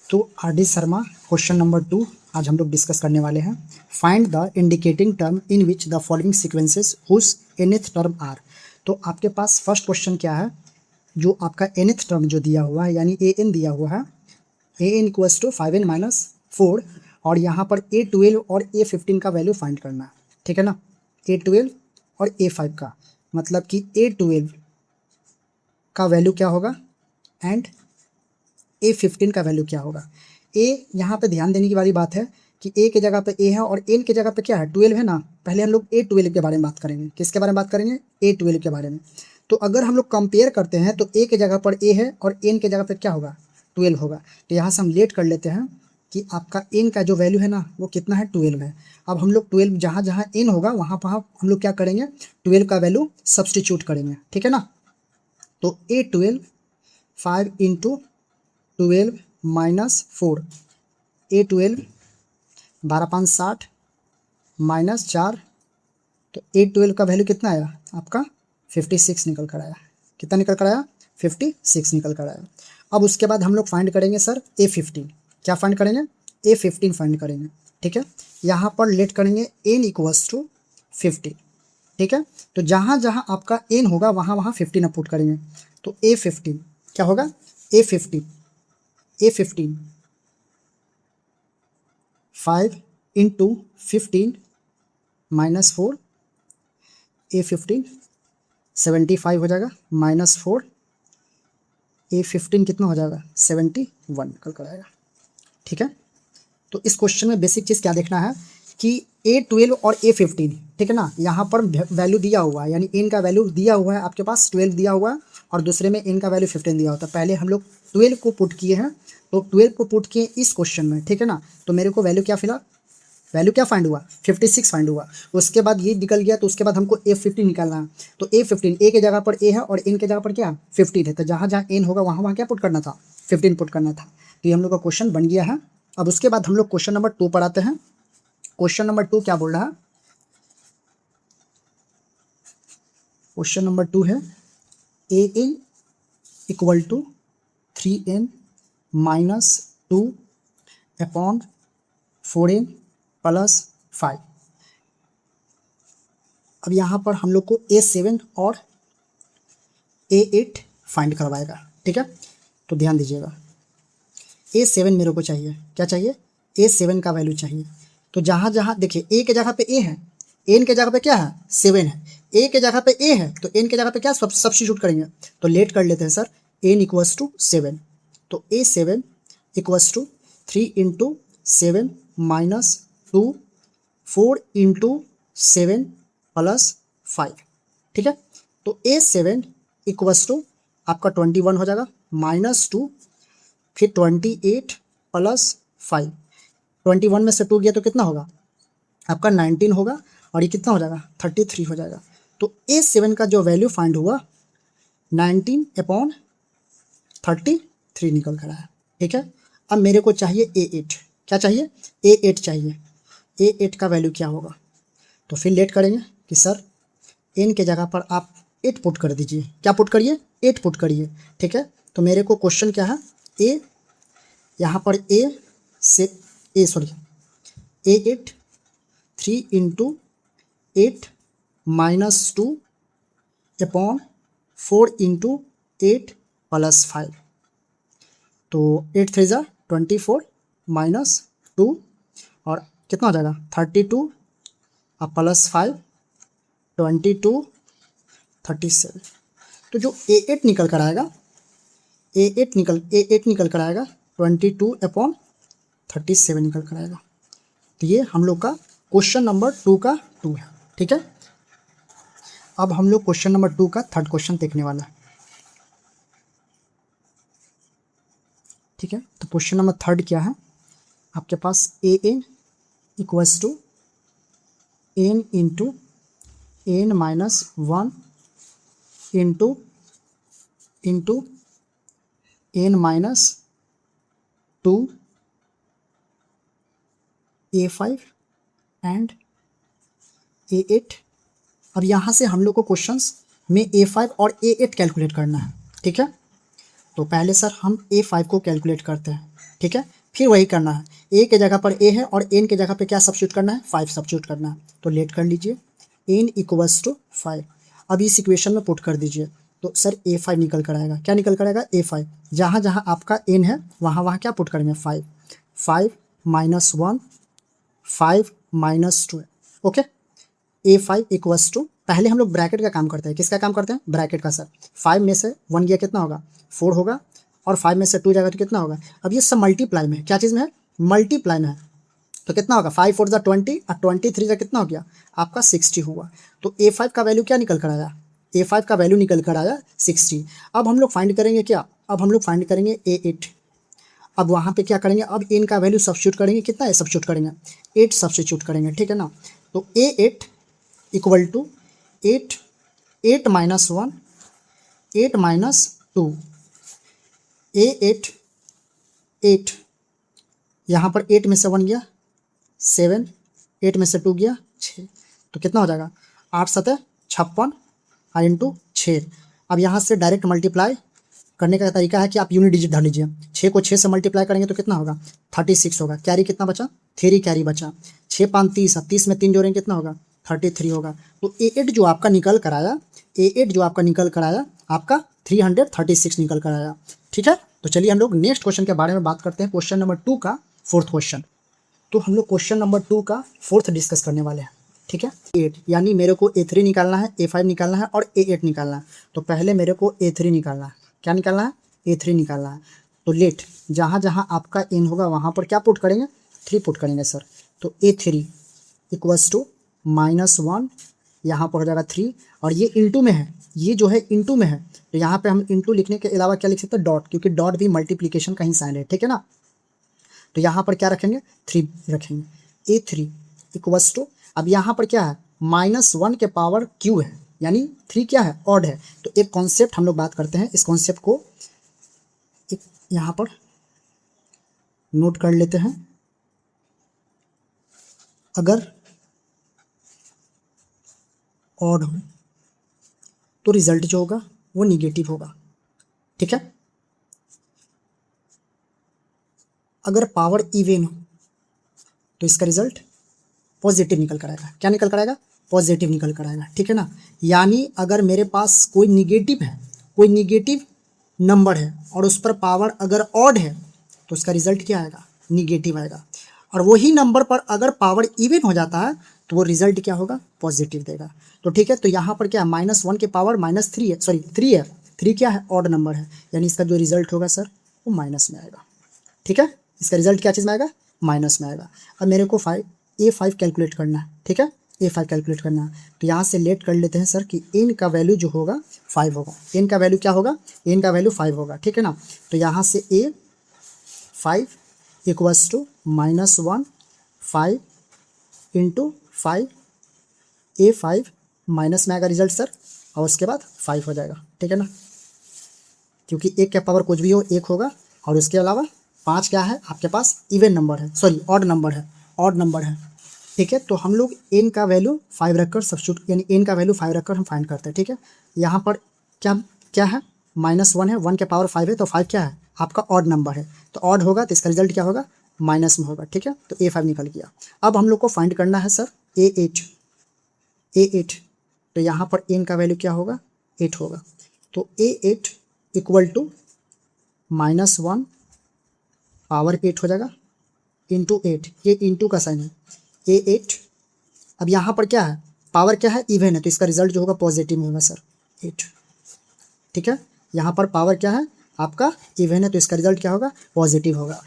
तो R D Sharma question number 2 आज हम लोग डिस्कस करने वाले हैं। Find the indicating term in which the following sequences whose nth term are. तो आपके पास फर्स्ट क्वेश्चन क्या है, जो आपका nth टर्म जो दिया हुआ है यानी ए एन दिया हुआ है, A N equals to 5n-4 और यहाँ पर A12 और A15 का वैल्यू फाइंड करना है, ठीक है ना। A12 और A5 का मतलब कि A12 का वैल्यू क्या होगा एंड A15 का वैल्यू क्या होगा। ए यहाँ पे ध्यान देने की वाली बात है कि ए के जगह पे ए है और एन के जगह पे क्या है 12 है ना। पहले हम लोग A12 के बारे में बात करेंगे। किसके बारे में बात करेंगे? A12 के बारे में। तो अगर हम लोग कंपेयर करते हैं तो ए के जगह पर ए है और एन के जगह पर क्या होगा 12 होगा। तो यहाँ से हम लेट कर लेते हैं कि आपका एन का जो वैल्यू है ना वो कितना है 12 है। अब हम लोग 12 जहाँ जहाँ एन होगा वहाँ पर हम लोग क्या करेंगे 12 का वैल्यू सब्सटीट्यूट करेंगे, ठीक है ना। तो A12 5 into 12 minus 4, A12 12×5 = 60 minus 4, तो A12 का वैल्यू कितना आया आपका 56 निकल कर आया। कितना निकल कर आया 56 निकल कर आया। अब उसके बाद हम लोग फाइंड करेंगे सर A15। क्या फाइंड करेंगे? A15 फाइंड करेंगे, ठीक है। यहाँ पर लेट करेंगे n इक्वल्स टू 50, ठीक है। तो जहाँ जहाँ आपका n होगा वहाँ वहाँ 15 अप पुट करेंगे। तो A15 क्या होगा A15 5 इंटू 15 माइनस 4, A15 75 हो जाएगा माइनस 4, A15 कितना हो जाएगा 71 निकल कर आएगा, ठीक है। तो इस क्वेश्चन में बेसिक चीज़ क्या देखना है कि A12 और A15, ठीक है ना। यहाँ पर वैल्यू दिया हुआ है यानी n का वैल्यू दिया हुआ है आपके पास 12 दिया हुआ है और दूसरे में n का वैल्यू 15 दिया होता है। पहले हम लोग 12 को पुट किए हैं, तो 12 को पुट किए इस क्वेश्चन में, ठीक है ना। तो मेरे को वैल्यू क्या फिलहाल वैल्यू क्या फाइंड हुआ 56 फाइंड हुआ। उसके बाद ये निकल गया तो उसके बाद हमको A15 निकालना है। तो A15 ए के जगह पर ए है और n के जगह पर क्या 15 है। तो जहाँ जहाँ n होगा वहाँ वहाँ क्या पुट करना था 15 पुट करना था। तो ये हम लोग का क्वेश्चन बन गया है। अब उसके बाद हम लोग क्वेश्चन नंबर 2 पर आते हैं। क्वेश्चन नंबर 2 क्या बोल रहा है? क्वेश्चन नंबर 2 है an equal to 3n minus 2 upon 4n plus 5। अब यहाँ पर हम लोग को A7 और A8 फाइंड करवाएगा, ठीक है। तो ध्यान दीजिएगा A7 मेरे को चाहिए। क्या चाहिए? A7 का वैल्यू चाहिए। तो जहाँ जहाँ देखिए ए के जगह पे ए है, एन के जगह पे क्या है 7 है, ए के जगह पे ए है तो एन के जगह पे क्या सब्स्टिट्यूट करेंगे। तो लेट कर लेते हैं सर n इक्वल्स टू 7। तो A7 equals to 3 into 7 minus 2 4 into 7 plus 5, ठीक है। तो A7 इक्वल्स टू आपका 21 हो जाएगा माइनस 2 फिर 28 प्लस 5। 21 में से 2 गया तो कितना होगा आपका 19 होगा और ये कितना हो जाएगा 33 हो जाएगा। तो A7 का जो वैल्यू फाइंड हुआ 19/33 निकल कर आया, ठीक है। अब मेरे को चाहिए A8। क्या चाहिए? A8 चाहिए। A8 का वैल्यू क्या होगा? तो फिर लेट करेंगे कि सर n के जगह पर आप 8 पुट कर दीजिए। क्या पुट करिए 8 पुट करिए, ठीक है। तो मेरे को क्वेश्चन क्या है A, यहाँ पर A8 3 into 8 minus 2 upon 4 into 8 plus 5। तो 8 3 ज़ा 24 माइनस 2 और कितना हो जाएगा 32 और प्लस 5 22 37। तो जो A8 निकल कर आएगा A8 निकल कर आएगा 22/37 निकल कर आएगा। तो ये हम लोग का क्वेश्चन नंबर 2 का 2 है, ठीक है। अब हम लोग क्वेश्चन नंबर 2 का थर्ड क्वेश्चन देखने वाला है, ठीक है। तो क्वेश्चन नंबर थर्ड क्या है आपके पास an equals to n into n minus 1 into n minus 2 A5 and A8। और यहाँ से हम लोग को क्वेश्चंस में A5 और A8 कैलकुलेट करना है, ठीक है। तो पहले सर हम A5 को कैलकुलेट करते हैं। ठीक है। फिर वही करना है, ए के जगह पर ए है और एन के जगह पे क्या सब्स्टिट्यूट करना है, 5 सब्स्टिट्यूट करना है। तो लेट कर लीजिए एन इक्वल्स टू 5। अब इस इक्वेशन में पुट कर दीजिए, तो सर A5 निकल कर आएगा। क्या निकल कर आएगा, A5। जहाँ जहाँ आपका n है वहाँ वहाँ क्या पुट करेंगे, 5। 5 minus 1, 5 minus 2। Okay, A5 equals two, पहले हम लोग ब्रैकेट का काम करते हैं। किसका काम करते हैं, ब्रैकेट का। सर 5 में से 1 गया कितना होगा, 4 होगा, और 5 में से 2 जाएगा तो कितना होगा। अब ये सब मल्टीप्लाई में है, क्या चीज़ में है, मल्टीप्लाई में है। तो कितना होगा, 5 4 जा 20 और 23 जा कितना हो गया आपका 60 हुआ। तो A5 का वैल्यू क्या निकल कर आया, A5 का वैल्यू निकल कर आया 60। अब हम लोग फाइंड करेंगे क्या, अब हम लोग फाइंड करेंगे A8। अब वहाँ पे क्या करेंगे, अब n का वैल्यू सब्स्टिट्यूट करेंगे, कितना है सब्स्टिट्यूट करेंगे, 8 सब्स्टिट्यूट करेंगे, ठीक है ना। तो A8 equal to 8, 8 minus 1, 8 minus 2, A8 8, यहाँ पर 8 में से 1 गया 7, 8 में से 2 गया 6, तो कितना हो जाएगा 8 7 56 और इंटू 6। अब यहाँ से डायरेक्ट मल्टीप्लाई करने का तरीका है कि आप यूनिट डिजिट धर लीजिए। 6 को 6 से मल्टीप्लाई करेंगे तो कितना होगा, 36 होगा। कैरी कितना बचा, 3 कैरी बचा। 6 5 30, 30 में 3 जोड़ेंगे कितना होगा, 33 होगा। तो A8 जो आपका निकल कर आया, A8 जो आपका निकल कर आया आपका 336 निकल कर आया, ठीक है। तो चलिए हम लोग नेक्स्ट क्वेश्चन के बारे में बात करते हैं, क्वेश्चन नंबर 2 का फोर्थ क्वेश्चन। तो हम लोग क्वेश्चन नंबर 2 का फोर्थ डिस्कस करने वाले हैं, ठीक है। 8 यानी मेरे को A3 निकालना है, A5 निकालना है और A8 निकालना है। तो पहले मेरे को A3 निकालना है, क्या निकालना है, A3 निकालना है। तो लेट जहाँ जहाँ आपका n होगा वहाँ पर क्या पुट करेंगे, 3 पुट करेंगे सर। तो A3 इक्वल्स टू -1, यहाँ पर हो जाएगा 3, और ये इंटू में है, ये जो है इंटू में है, तो यहाँ पे हम इंटू लिखने के अलावा क्या लिख सकते हैं, डॉट, क्योंकि डॉट भी मल्टीप्लिकेशन का ही साइन है, ठीक है ना। तो यहाँ पर क्या रखेंगे, 3 रखेंगे। A3 इक्वल्स टू, अब यहाँ पर क्या है, -1 के पावर क्यू है, यानी 3 क्या है, ऑड है। तो एक कॉन्सेप्ट हम लोग बात करते हैं, इस कॉन्सेप्ट को एक यहाँ पर नोट कर लेते हैं। अगर ऑड हो तो रिजल्ट जो होगा वो निगेटिव होगा, ठीक है। अगर पावर इवन हो तो इसका रिजल्ट पॉजिटिव निकल कर आएगा। क्या निकल कर आएगा, पॉजिटिव निकल कर आएगा, ठीक है ना। यानी अगर मेरे पास कोई निगेटिव है, कोई निगेटिव नंबर है और उस पर पावर अगर ऑड है तो उसका रिजल्ट क्या आएगा, निगेटिव आएगा। और वही नंबर पर अगर पावर इवन हो जाता है तो वो रिजल्ट क्या होगा, पॉजिटिव देगा। तो ठीक है, तो यहाँ पर क्या है, -1 के पावर -3 है, सॉरी 3 है, 3 क्या है, ऑड नंबर है, यानी इसका जो रिजल्ट होगा सर वो माइनस में आएगा, ठीक है। इसका रिजल्ट क्या चीज़ में आएगा, माइनस में आएगा। अब मेरे को A5 कैलकुलेट करना है, ठीक है, A5 कैलकुलेट करना है। तो यहाँ से लेट कर लेते हैं सर कि n का वैल्यू जो होगा 5 होगा। n का वैल्यू क्या होगा, n का वैल्यू 5 होगा, ठीक है ना। तो यहाँ से A5 equals to -1 5 into 5, A5 minus में आएगा रिजल्ट सर, और उसके बाद 5 हो जाएगा, ठीक है ना, क्योंकि 1 के पावर कुछ भी हो 1 होगा, और उसके अलावा 5 क्या है आपके पास, इवन नंबर है, सॉरी ऑड नंबर है, ऑड नंबर है, ठीक है। तो हम लोग n का वैल्यू 5 रखकर सब्स्टिट्यूट, यानी n का वैल्यू 5 रखकर हम फाइंड करते हैं, ठीक है। यहाँ पर क्या क्या है, -1 है, 1 के पावर 5 है, तो 5 क्या है आपका ऑड नंबर है, तो ऑड होगा तो इसका रिजल्ट क्या होगा, माइनस में होगा, ठीक है। तो A5 निकल गया। अब हम लोग को फाइंड करना है सर A8, तो यहाँ पर n का वैल्यू क्या होगा, 8 होगा। तो A8 इक्वल टू -1 पावर 8 हो जाएगा इंटू 8, ये इंटू का साइन है, A8। अब यहाँ पर क्या है, पावर क्या है, इवन है, तो इसका रिजल्ट जो होगा पॉजिटिव में होगा सर, 8, ठीक है। यहाँ पर पावर क्या है आपका, इवन है, तो इसका रिजल्ट क्या होगा, पॉजिटिव होगा।